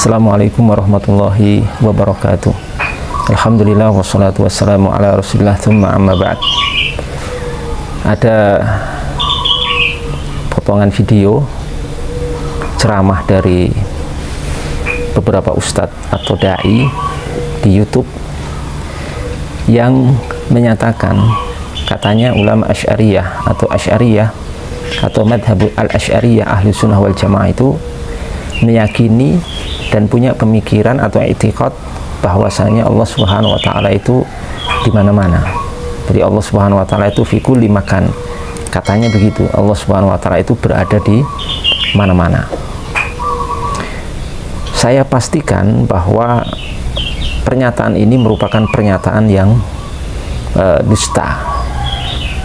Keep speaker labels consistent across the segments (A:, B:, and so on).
A: Assalamualaikum warahmatullahi wabarakatuh. Alhamdulillah wassalatu wassalamu ala rasulillah thumma amma ba'd. Ada potongan video ceramah dari beberapa ustadz atau da'i di YouTube yang menyatakan, katanya ulama Asy'ariyah atau madhab al-Asy'ariyah ahli sunnah wal jamaah itu meyakini dan punya pemikiran atau i'tiqad bahwasanya Allah Subhanahu wa taala itu di mana-mana. Jadi Allah Subhanahu wa taala itu fi kulli makan. Katanya begitu, Allah Subhanahu wa taala itu berada di mana-mana. Saya pastikan bahwa pernyataan ini merupakan pernyataan yang dusta.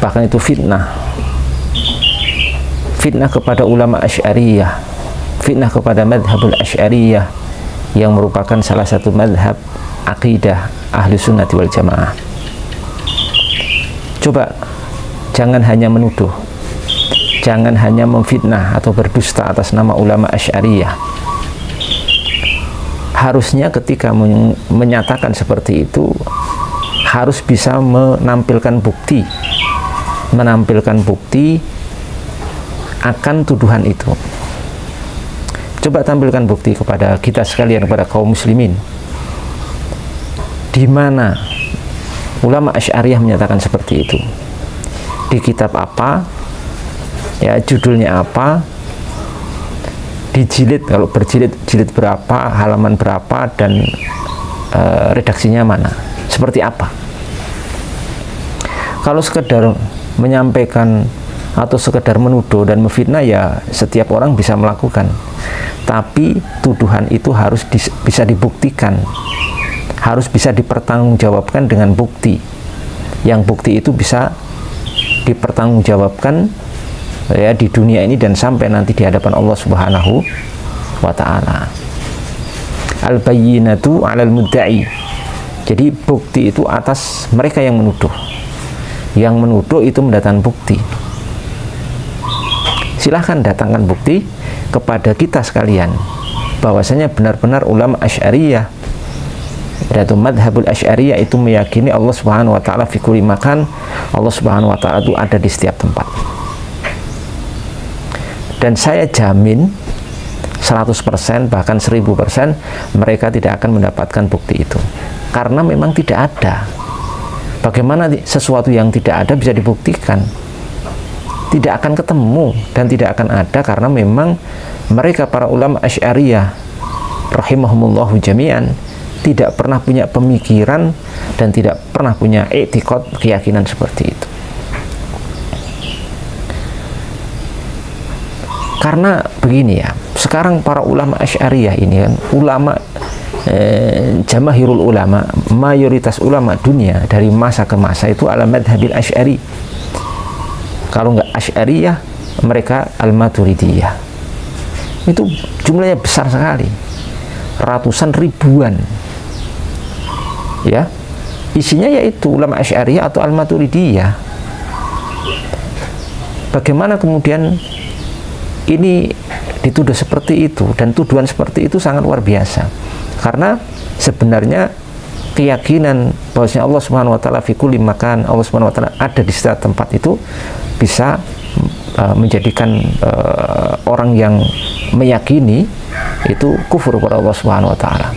A: Bahkan itu fitnah kepada ulama Asy'ariyah, fitnah kepada madhabul Asy'ariyah yang merupakan salah satu madhab akidah ahli sunnati wal jamaah. Coba jangan hanya menuduh, jangan hanya memfitnah atau berdusta atas nama ulama Asy'ariyah. Harusnya ketika menyatakan seperti itu harus bisa menampilkan bukti akan tuduhan itu. Coba tampilkan bukti kepada kita sekalian, kepada kaum muslimin, di mana ulama Asy'ariyah menyatakan seperti itu. Di kitab apa, ya, judulnya apa, di jilid, kalau berjilid, jilid berapa, halaman berapa, dan redaksinya mana, seperti apa. Kalau sekedar menyampaikan atau sekedar menuduh dan memfitnah, ya setiap orang bisa melakukan. Tapi tuduhan itu harus bisa dibuktikan, harus bisa dipertanggungjawabkan dengan bukti. Yang bukti itu bisa dipertanggungjawabkan ya di dunia ini dan sampai nanti di hadapan Allah Subhanahu wa taala. Al-bayyinatu 'alal mudda'i. Jadi bukti itu atas mereka yang menuduh. Yang menuduh itu mendatangkan bukti. Silahkan datangkan bukti kepada kita sekalian bahwasanya benar-benar ulama Asy'ariyah atau madhabul Asy'ariyah itu meyakini Allah Subhanahu wa taala fi kulli makan, Allah Subhanahu wa taala itu ada di setiap tempat. Dan saya jamin 100% bahkan 1000% mereka tidak akan mendapatkan bukti itu, karena memang tidak ada. Bagaimana sesuatu yang tidak ada bisa dibuktikan? Tidak akan ketemu dan tidak akan ada, karena memang mereka para ulama Asy'ariyah rahimahumullahu jami'an tidak pernah punya pemikiran dan tidak pernah punya i'tiqad, keyakinan seperti itu. Karena begini ya, sekarang para ulama Asy'ariyah ini kan ulama jamahirul ulama, mayoritas ulama dunia dari masa ke masa itu ala madhabil Asy'ari. Kalau nggak Asy'ariyah, mereka Al-Maturidiyah. Itu jumlahnya besar sekali, ratusan ribuan. Ya, isinya yaitu ulama Asy'ariyah atau Al-Maturidiyah. Bagaimana kemudian ini dituduh seperti itu, dan tuduhan seperti itu sangat luar biasa. Karena sebenarnya keyakinan bahwasanya Allah Subhanahu wa taala fi kulli makan, Allah Subhanahu wa taala ada di setiap tempat, itu bisa menjadikan orang yang meyakini itu kufur kepada Allah Subhanahu wa taala.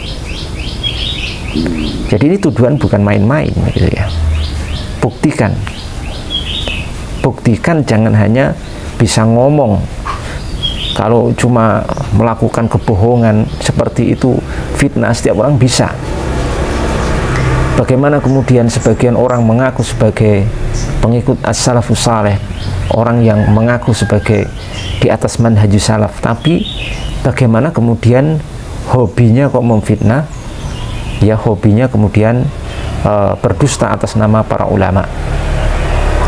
A: Jadi ini tuduhan bukan main-main gitu ya. Buktikan, jangan hanya bisa ngomong. Kalau cuma melakukan kebohongan seperti itu, fitnah setiap orang bisa. Bagaimana kemudian sebagian orang mengaku sebagai pengikut as-salafus saleh, orang yang mengaku sebagai di atas manhajus salaf, tapi bagaimana kemudian hobinya kok memfitnah, ya hobinya kemudian berdusta atas nama para ulama.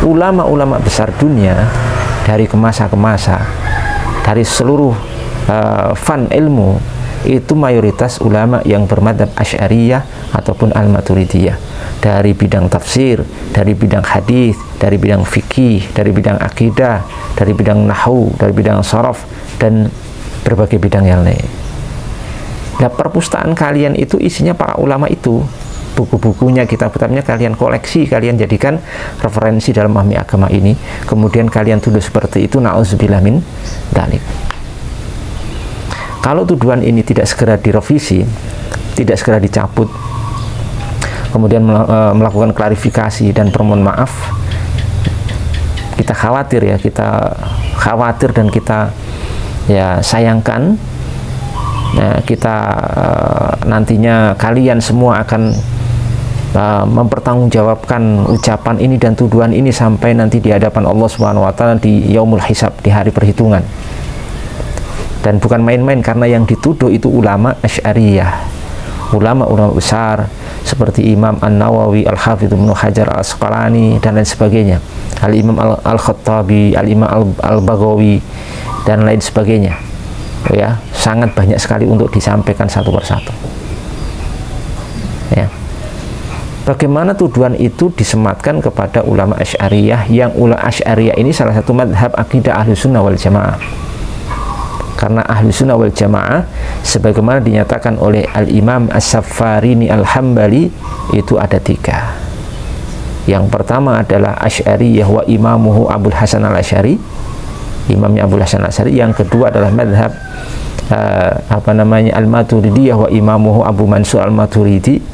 A: Ulama-ulama besar dunia dari ke masa, dari seluruh fan ilmu, itu mayoritas ulama yang bermadhab Asy'ariyah ataupun Al-Maturidiyah, dari bidang tafsir, dari bidang hadis, dari bidang fikih, dari bidang akidah, dari bidang nahwu, dari bidang sharaf, dan berbagai bidang yang lain. Nah, perpustakaan kalian itu isinya para ulama itu, buku-bukunya, kitab-kitabnya kalian koleksi, kalian jadikan referensi dalam memahami agama ini, kemudian kalian tuduh seperti itu, na'udzubillah min dzalik. Kalau tuduhan ini tidak segera direvisi, tidak segera dicabut, kemudian melakukan klarifikasi dan permohon maaf, kita khawatir dan kita ya sayangkan, nah, kita nantinya kalian semua akan mempertanggungjawabkan ucapan ini dan tuduhan ini sampai nanti di hadapan Allah Subhanahu wa taala di yaumul hisab, di hari perhitungan. Dan bukan main-main, karena yang dituduh itu ulama Asy'ariyah, ulama besar seperti Imam An-Nawawi, Al-Hafidz Ibnu Hajar Al-Asqalani dan lain sebagainya, Al-Imam Al-Khattabi, Al-Imam Al-Baghawi dan lain sebagainya. Ya, sangat banyak sekali untuk disampaikan satu persatu. Ya. Bagaimana tuduhan itu disematkan kepada ulama Asy'ariyah, yang ulama Asy'ariyah ini salah satu madhab akidah Ahlussunnah wal Jamaah. Karena Ahlussunnah wal Jamaah sebagaimana dinyatakan oleh Al-Imam As-Saffarini Al-Hambali itu ada 3. Yang pertama adalah Asy'ariyah wa imamuhu Abul Hasan Al-Asy'ari, imamnya Abul Hasan Al-Asy'ari. Yang kedua adalah madhab Al-Maturidiyah wa imamuhu Abu Mansur Al-Maturidi.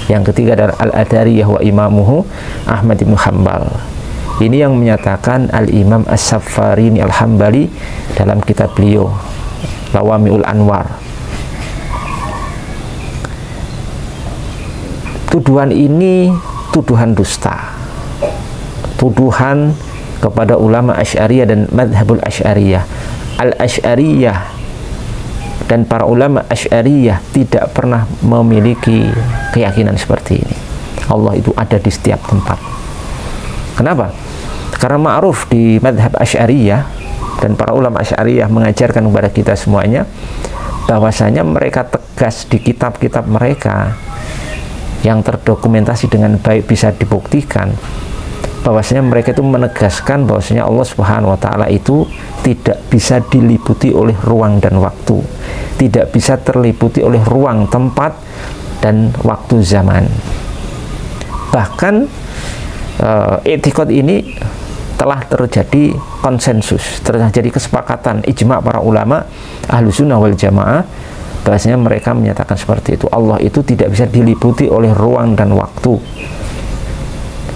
A: Yang ketiga adalah Al-Adariyah wa imamuhu Ahmad bin Hanbal. Ini yang menyatakan Al-Imam As-Saffarini Al-Hambali dalam kitab beliau Lawami'ul Anwar. Tuduhan ini tuduhan dusta, tuduhan kepada ulama Asy'ariyah dan madhabul Asy'ariyah. Al-Asy'ariyah dan para ulama Asy'ariyah tidak pernah memiliki keyakinan seperti ini. Allah itu ada di setiap tempat. Kenapa? Karena ma'ruf di madhab Asy'ariyah dan para ulama Asy'ariyah mengajarkan kepada kita semuanya bahwasanya mereka tegas di kitab-kitab mereka yang terdokumentasi dengan baik, bisa dibuktikan bahwasanya mereka itu menegaskan bahwasanya Allah Subhanahu wa taala itu tidak bisa diliputi oleh ruang dan waktu, tidak bisa terliputi oleh ruang, tempat dan waktu zaman. Bahkan i'tiqad ini telah terjadi konsensus, terjadi kesepakatan ijma' para ulama Ahlussunnah wal Jamaah bahwasanya mereka menyatakan seperti itu. Allah itu tidak bisa diliputi oleh ruang dan waktu.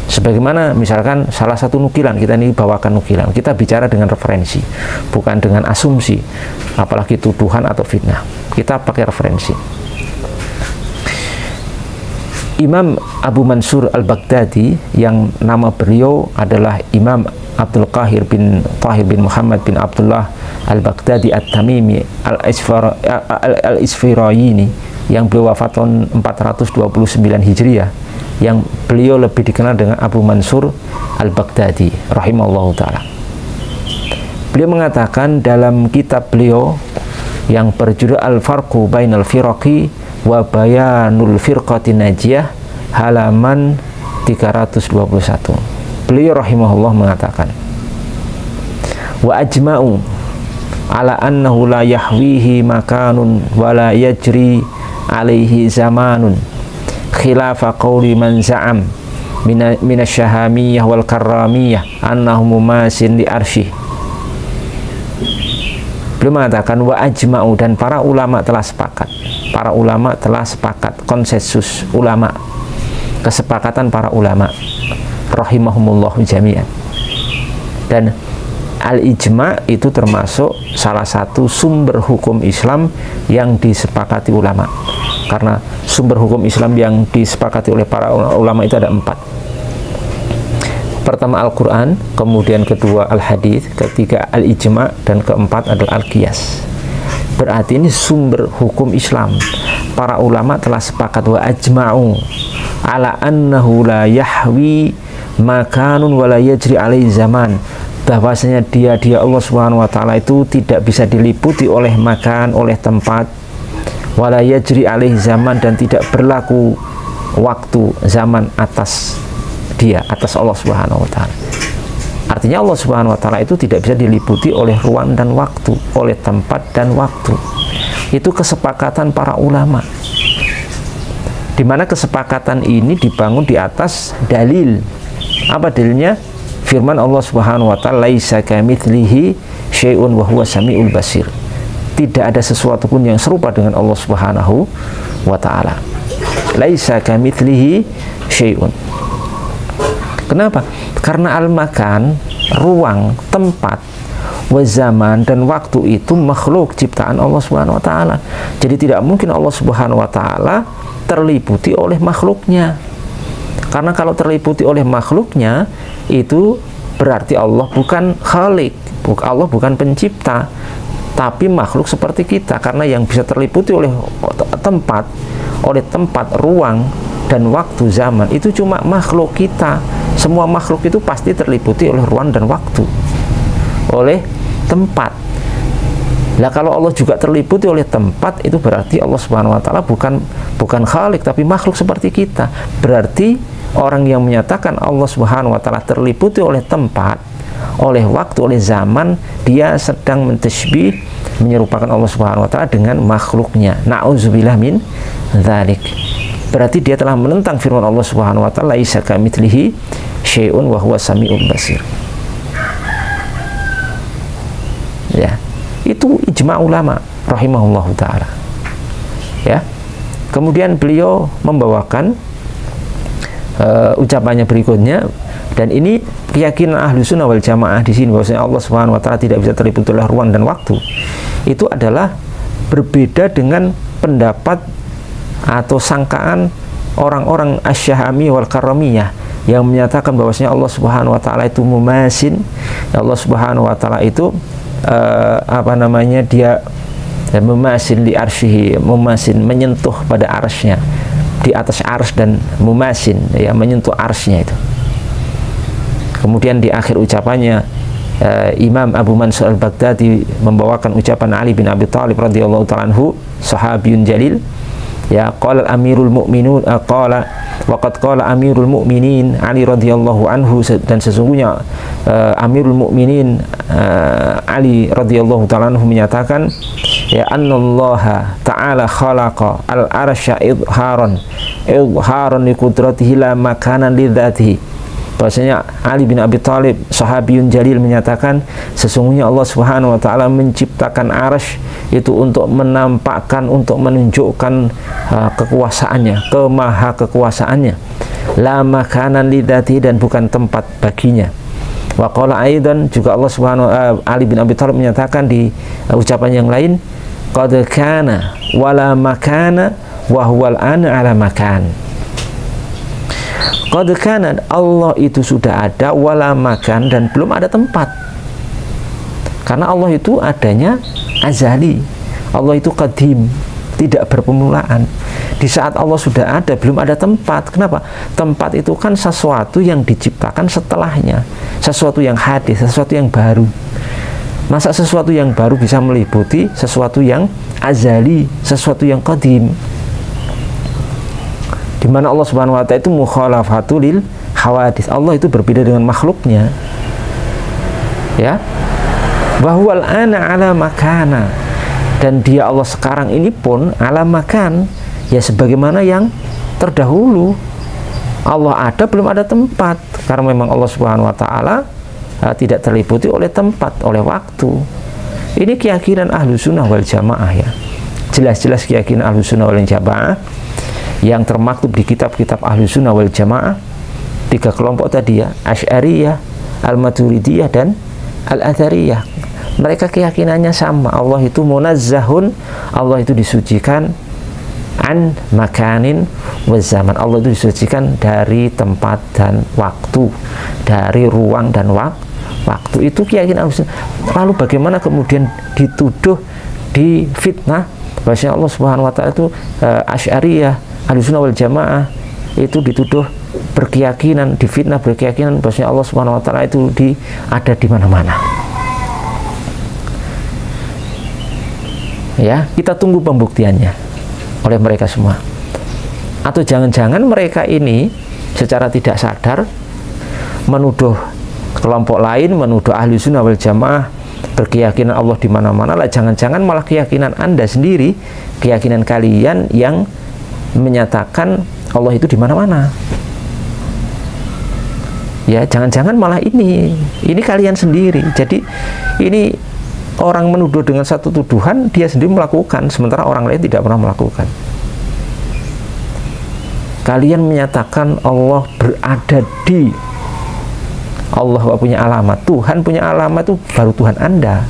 A: Sebagaimana misalkan salah satu nukilan, kita ini bawakan nukilan, kita bicara dengan referensi, bukan dengan asumsi, apalagi tuduhan atau fitnah. Kita pakai referensi. Imam Abu Mansur Al-Baghdadi, yang nama beliau adalah Imam Abdul Qahir bin Tahir bin Muhammad bin Abdullah Al-Baghdadi At-Tamimi Al-Isfirayini, yang beliau wafat tahun 429 Hijriah, yang beliau lebih dikenal dengan Abu Mansur Al-Baghdadi rahimahullahu ta'ala. Beliau mengatakan dalam kitab beliau yang berjudul Al-Farqu Bainal Firaqi wa Bayanul Firqati Najiyah, halaman 321. Beliau rahimahullah mengatakan, wa ajma'u ala annahu la yahwihi makanun wa la yajri alaihi zamanun khilafa qawli man za'am minasyahamiyah wal karramiyah annahum mumasin li arsyih. Beliau mengatakan wa ajma'u, dan para ulama telah sepakat, para ulama telah sepakat, konsensus ulama, kesepakatan para ulama rahimahumullahu jami'an. Dan al-ijma' itu termasuk salah satu sumber hukum Islam yang disepakati ulama, karena sumber hukum Islam yang disepakati oleh para ulama itu ada 4. Pertama Al-Quran, kemudian kedua Al-Hadis, ketiga Al-Ijma', dan keempat adalah Al-Qiyas. Berarti ini sumber hukum Islam. Para ulama telah sepakat wa ajma'u ala annahu la yahwi makanun wa la yajri alaihi zaman, bahwasanya dia Allah Subhanahu wa taala itu tidak bisa diliputi oleh makan, oleh tempat, wa la yajri alaihi zaman, dan tidak berlaku waktu zaman atas dia, atas Allah Subhanahu wa taala. Artinya Allah Subhanahu wa taala itu tidak bisa diliputi oleh ruang dan waktu, oleh tempat dan waktu. itu kesepakatan para ulama, di mana kesepakatan ini dibangun di atas dalil. Apa dalilnya? Firman Allah Subhanahu wa taala, laisa kamitslihi syai'un wa huwa samiul basir. Tidak ada sesuatu pun yang serupa dengan Allah Subhanahu wa taala. Laisa kamitslihi syai'un. Kenapa? Karena al-makan, ruang, tempat, wa zaman dan waktu itu makhluk ciptaan Allah Subhanahu wa taala. Jadi tidak mungkin Allah Subhanahu wa taala terliputi oleh makhluknya. Karena kalau terliputi oleh makhluknya, itu berarti Allah bukan khalik, Allah bukan pencipta, tapi makhluk seperti kita. Karena yang bisa terliputi oleh tempat, ruang dan waktu, zaman, itu cuma makhluk kita. Semua makhluk itu pasti terliputi oleh ruang dan waktu, oleh tempat. Nah, kalau Allah juga terliputi oleh tempat, itu berarti Allah Subhanahu wa taala bukan khalik tapi makhluk seperti kita. Berarti orang yang menyatakan Allah Subhanahu wa taala terliputi oleh tempat, oleh waktu, oleh zaman, dia sedang mentasybih, menyerupakan Allah Subhanahu wa taala dengan makhluknya. Na'udzubillah min dzalik. Berarti dia telah menentang firman Allah Subhanahu wa taala, laisa kamitslihi syai'un wa huwa samiul basir. Ya. Itu ijma' ulama rahimahullahu taala. Ya. Kemudian beliau membawakan ucapannya berikutnya, dan ini keyakinan ahlu sunnah wal jamaah di sini, bahwasanya Allah Subhanahu wa taala tidak bisa terliputi oleh ruang dan waktu. Itu adalah berbeda dengan pendapat atau sangkaan orang-orang asy-Syahami wal Karramiyah yang menyatakan bahwasanya Allah Subhanahu wa taala itu mumasin. Allah Subhanahu wa taala itu dia mumasin li arsyihi, mumasin menyentuh pada arsy-nya, di atas arsy, dan mumasin ya menyentuh arsy-nya itu. Kemudian di akhir ucapannya Imam Abu Mansur al-Baghdadi membawakan ucapan Ali bin Abi Thalib radhiyallahu ta'ala anhu, sahabiyun jalil, ya, qala amirul mu'minun waqad qala amirul mu'minin Ali radhiyallahu anhu, dan sesungguhnya amirul mu'minin Ali radhiyallahu ta'ala anhu menyatakan, ya, annallaha ta'ala khalaqa al-arsya idharan li qudratihi la makanan li dzatihi. Bahwasanya Ali bin Abi Thalib, sahabiyun jalil, menyatakan sesungguhnya Allah Subhanahu wa taala menciptakan arsy itu untuk menampakkan, untuk menunjukkan kekuasaannya, kemaha kekuasaannya, la makanan lidati, dan bukan tempat baginya. Wa qala aidan, juga Allah Subhanahu Ali bin Abi Thalib menyatakan di ucapan yang lain, qad kana wala makana wa huwal ana ala makan. Qad kana, Allah itu sudah ada, wala makan, dan belum ada tempat. Karena Allah itu adanya azali, Allah itu qadim, tidak berpermulaan. Di saat Allah sudah ada, belum ada tempat. Kenapa? Tempat itu kan sesuatu yang diciptakan setelahnya, sesuatu yang hadis, sesuatu yang baru. Masa sesuatu yang baru bisa meliputi sesuatu yang azali, sesuatu yang qadim? Di mana Allah Subhanahu wa taala itu mukhalafatul lil hawadits. Allah itu berbeda dengan makhluknya. Ya. Bahwal ana ala makana, dan dia Allah sekarang ini pun ala makan, ya sebagaimana yang terdahulu. Allah ada, belum ada tempat, karena memang Allah Subhanahu wa taala tidak terliputi oleh tempat, oleh waktu. Ini keyakinan ahlu sunnah wal jamaah, ya. Jelas-jelas keyakinan ahlu sunnah wal jamaah yang termaktub di kitab-kitab ahlu sunnah wal jamaah. Tiga kelompok tadi, ya, Asy'ariyah, Al-Maturidiyah, dan Al-Athariyah. Mereka keyakinannya sama, Allah itu munazzahun, Allah itu disucikan an makanin wa zaman, Allah itu disucikan dari tempat dan waktu, dari ruang dan waktu. Itu keyakinan ahlu sunnah. Lalu bagaimana kemudian dituduh, difitnah bahwasanya Allah Subhanahu wa taala itu Asy'ariyah, Ahlussunnah wal Jamaah itu dituduh berkeyakinan, difitnah berkeyakinan bahwasanya Allah Subhanahu wa taala itu ada di mana-mana. Ya, kita tunggu pembuktiannya oleh mereka semua. Atau jangan-jangan mereka ini secara tidak sadar menuduh kelompok lain, menuduh Ahlussunnah wal Jamaah berkeyakinan Allah di mana-mana, lah jangan-jangan malah keyakinan Anda sendiri, keyakinan kalian yang menyatakan Allah itu di mana-mana. Ya, jangan-jangan malah ini kalian sendiri. Jadi ini orang menuduh dengan satu tuduhan, dia sendiri melakukan, sementara orang lain tidak pernah melakukan. Kalian menyatakan Allah berada di, Allah punya alamat, Tuhan punya alamat, itu baru Tuhan Anda.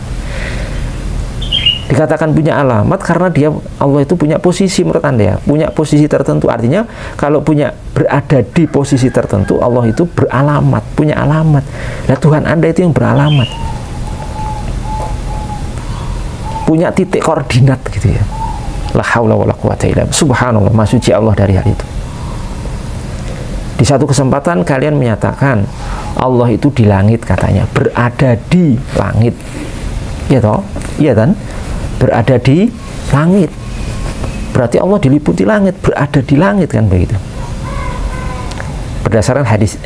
A: Dikatakan punya alamat karena dia, Allah itu punya posisi menurut Anda ya, punya posisi tertentu. Artinya kalau punya berada di posisi tertentu, Allah itu beralamat, punya alamat. Nah, Tuhan Anda itu yang beralamat, punya titik koordinat gitu ya. La haula wala quwata illa billah. Subhanallah, maha suci Allah dari hal itu. Di satu kesempatan kalian menyatakan Allah itu di langit, katanya berada di langit, ya toh, iya kan, berada di langit, berarti Allah diliputi langit, berada di langit, kan begitu. Berdasarkan hadis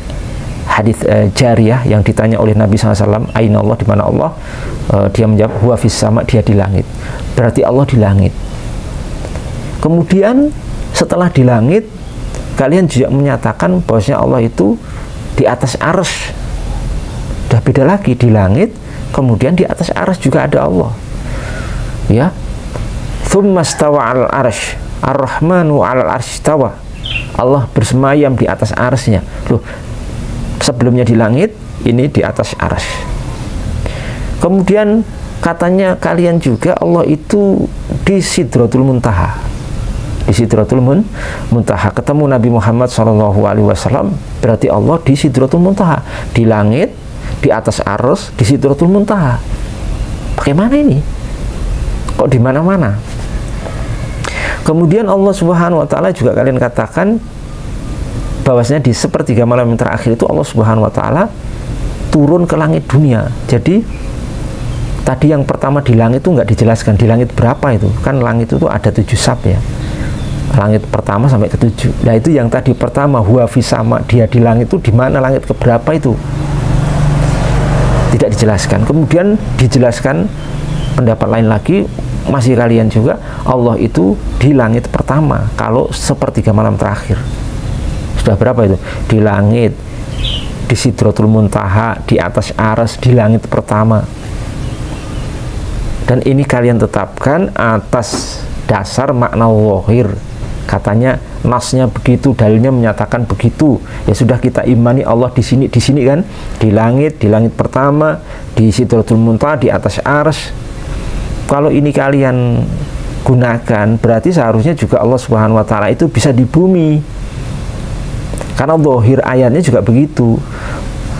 A: Jariyah yang ditanya oleh Nabi SAW, Aina Allah, di mana Allah, dia menjawab huwa fis sama, dia di langit, berarti Allah di langit. Kemudian setelah di langit, kalian juga menyatakan bahwasanya Allah itu di atas arsy. Udah beda lagi, di langit, kemudian di atas arsy juga ada Allah. Ya, tsumma stawa 'alal arsy, ar-rahmanu 'alal arsy stawa. Allah bersemayam di atas arsy-Nya. Loh, sebelumnya di langit, ini di atas arsy. Kemudian katanya kalian juga Allah itu di Sidratul Muntaha. Di Sidratul Muntaha ketemu Nabi Muhammad SAW, berarti Allah di Sidratul Muntaha, di langit, di atas arsy, di Sidratul Muntaha. Bagaimana ini? Kok di mana-mana? Kemudian Allah Subhanahu wa taala juga kalian katakan bahwasanya di sepertiga malam yang terakhir itu Allah Subhanahu wa taala turun ke langit dunia. Jadi tadi yang pertama di langit itu nggak dijelaskan di langit berapa itu. Kan langit itu ada 7 sab ya. Langit pertama sampai ke 7. Nah, itu yang tadi pertama huwa fis sama, dia di langit itu di mana, langit keberapa itu? Tidak dijelaskan. Kemudian dijelaskan pendapat lain lagi, masih kalian juga, Allah itu di langit pertama kalau sepertiga malam terakhir. Sudah berapa itu? Di langit, di Sidratul Muntaha, di atas arsy, di langit pertama. Dan ini kalian tetapkan atas dasar makna zahir. Katanya nasnya begitu, dalilnya menyatakan begitu. Ya sudah, kita imani Allah di sini kan, di langit pertama, di Sidratul Muntaha, di atas arsy. Kalau ini kalian gunakan, berarti seharusnya juga Allah Subhanahu wa taala itu bisa di bumi. Karena zahir ayatnya juga begitu.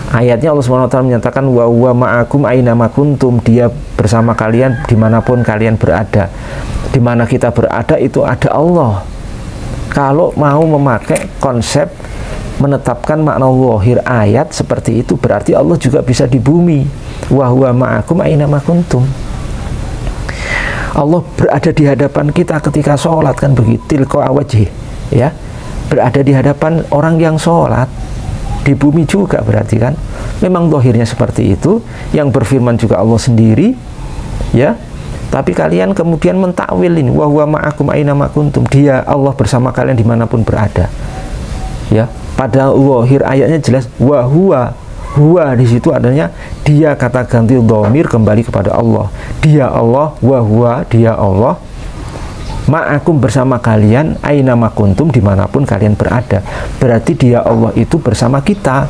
A: Ayatnya Allah Subhanahu wa taala menyatakan wa huwa ma'akum aina ma kuntum, dia bersama kalian dimanapun kalian berada. Di mana kita berada itu ada Allah. Kalau mau memakai konsep menetapkan makna zahir ayat seperti itu, berarti Allah juga bisa di bumi. Wa huwa ma'akum aina ma kuntum. Allah berada di hadapan kita ketika sholat, kan begitu, tilqa wajhi, ya, berada di hadapan orang yang sholat, di bumi juga berarti kan. Memang zahirnya seperti itu, yang berfirman juga Allah sendiri, ya. Tapi kalian kemudian mentakwil ini, wa huwa ma'akum aina ma kuntum, dia Allah bersama kalian dimanapun berada, ya. Padahal zahir ayatnya jelas wa huwa, huwa di situ adanya dia, kata ganti dhamir kembali kepada Allah. Dia Allah, wa huwa, dia Allah, ma'akum bersama kalian, aina ma kuntum, dimanapun kalian berada. Berarti dia Allah itu bersama kita.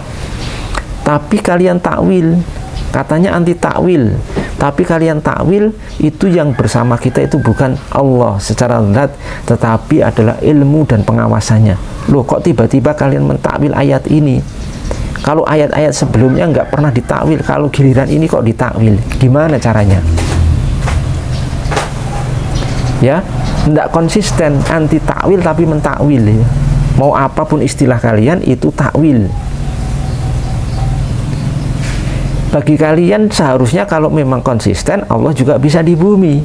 A: Tapi kalian takwil, katanya anti takwil. Tapi kalian takwil itu yang bersama kita itu bukan Allah secara zat, tetapi adalah ilmu dan pengawasannya. Loh, kok tiba-tiba kalian mentakwil ayat ini? Kalau ayat-ayat sebelumnya nggak pernah ditakwil, kalau giliran ini kok ditakwil? Gimana caranya? Ya, nggak konsisten, anti takwil tapi mentakwil ya. Mau apapun istilah kalian itu takwil. Bagi kalian seharusnya kalau memang konsisten, Allah juga bisa di bumi.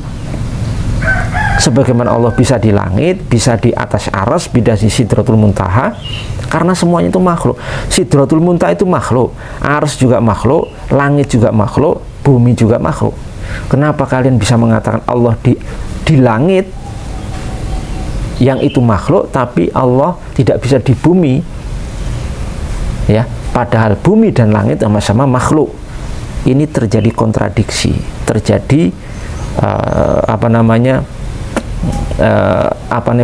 A: Sebagaimana Allah bisa di langit, bisa di atas arsy, bisa di Sidratul Muntaha, karena semuanya itu makhluk. Sidratul Muntaha itu makhluk, arsy juga makhluk, langit juga makhluk, bumi juga makhluk. kenapa kalian bisa mengatakan Allah di langit yang itu makhluk, tapi Allah tidak bisa di bumi? Ya, padahal bumi dan langit sama-sama makhluk. Ini terjadi kontradiksi, terjadi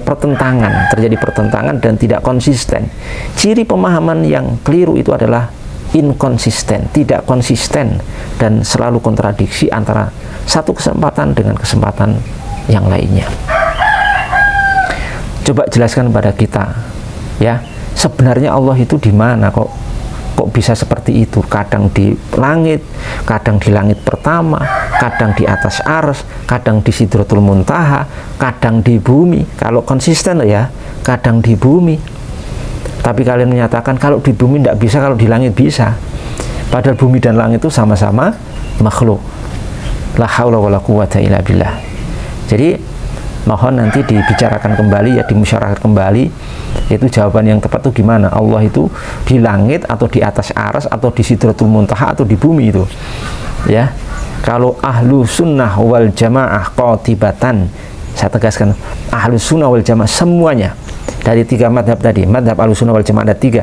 A: pertentangan, terjadi pertentangan dan tidak konsisten. Ciri pemahaman yang keliru itu adalah inkonsisten, tidak konsisten, dan selalu kontradiksi antara satu kesempatan dengan kesempatan yang lainnya. Coba jelaskan pada kita, ya, sebenarnya Allah itu di mana kok bisa seperti itu? Kadang di langit, kadang di langit pertama, kadang di atas ars, kadang di Sidratul Muntaha, kadang di bumi. Kalau konsisten ya, kadang di bumi. Tapi kalian menyatakan kalau di bumi tidak bisa, kalau di langit bisa. Padahal bumi dan langit itu sama-sama makhluk. La haula wala quwata illa billah. Jadi mohon nanti dibicarakan kembali, ya, dimusyawarahkan kembali, itu jawaban yang tepat itu gimana? Allah itu di langit atau di atas aras atau di Sidratul Muntaha atau di bumi itu, ya. Kalau ahlu sunnah wal jamaah qatibatan, saya tegaskan, ahlu sunnah wal jamaah semuanya dari 3 madhab tadi, madhab ahlu sunnah wal jamaah ada 3,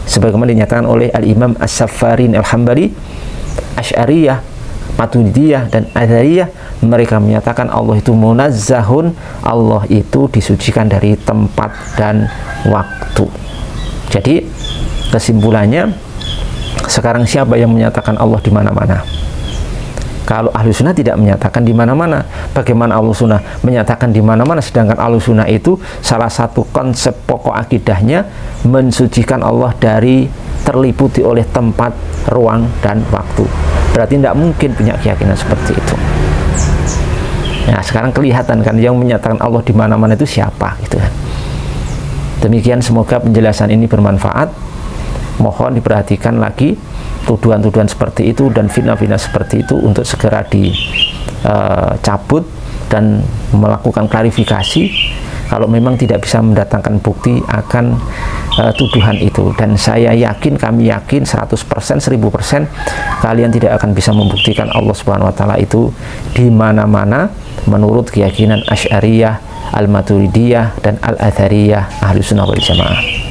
A: sebagaimana dinyatakan oleh Al-Imam As-Saffarin Al-Hambali, Asy'ariyah, Maturidiyah, dan Adzhariyah. Mereka menyatakan Allah itu munazzahun, Allah itu disucikan dari tempat dan waktu. Jadi kesimpulannya, sekarang siapa yang menyatakan Allah di mana-mana? Kalau ahlu sunnah tidak menyatakan di mana-mana, bagaimana ahlu sunnah menyatakan di mana-mana? Sedangkan ahlu sunnah itu salah satu konsep pokok akidahnya mensucikan Allah dari terliputi oleh tempat, ruang, dan waktu. Berarti tidak mungkin punya keyakinan seperti itu. Nah, sekarang kelihatan kan yang menyatakan Allah di mana-mana itu siapa, gitu kan. Demikian, semoga penjelasan ini bermanfaat. Mohon diperhatikan lagi tuduhan-tuduhan seperti itu dan fitnah-fitnah seperti itu untuk segera dicabut dan melakukan klarifikasi kalau memang tidak bisa mendatangkan bukti akan tuduhan itu. Dan saya yakin, kami yakin 100%, 1000% kalian tidak akan bisa membuktikan Allah Subhanahu wa taala itu di mana-mana menurut keyakinan Asy'ariyah, Al-Maturidiyah, dan Al-Adzhariyah Ahlus Sunnah wal Jamaah.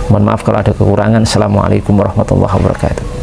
A: Mohon maaf kalau ada kekurangan. Assalamualaikum warahmatullahi wabarakatuh.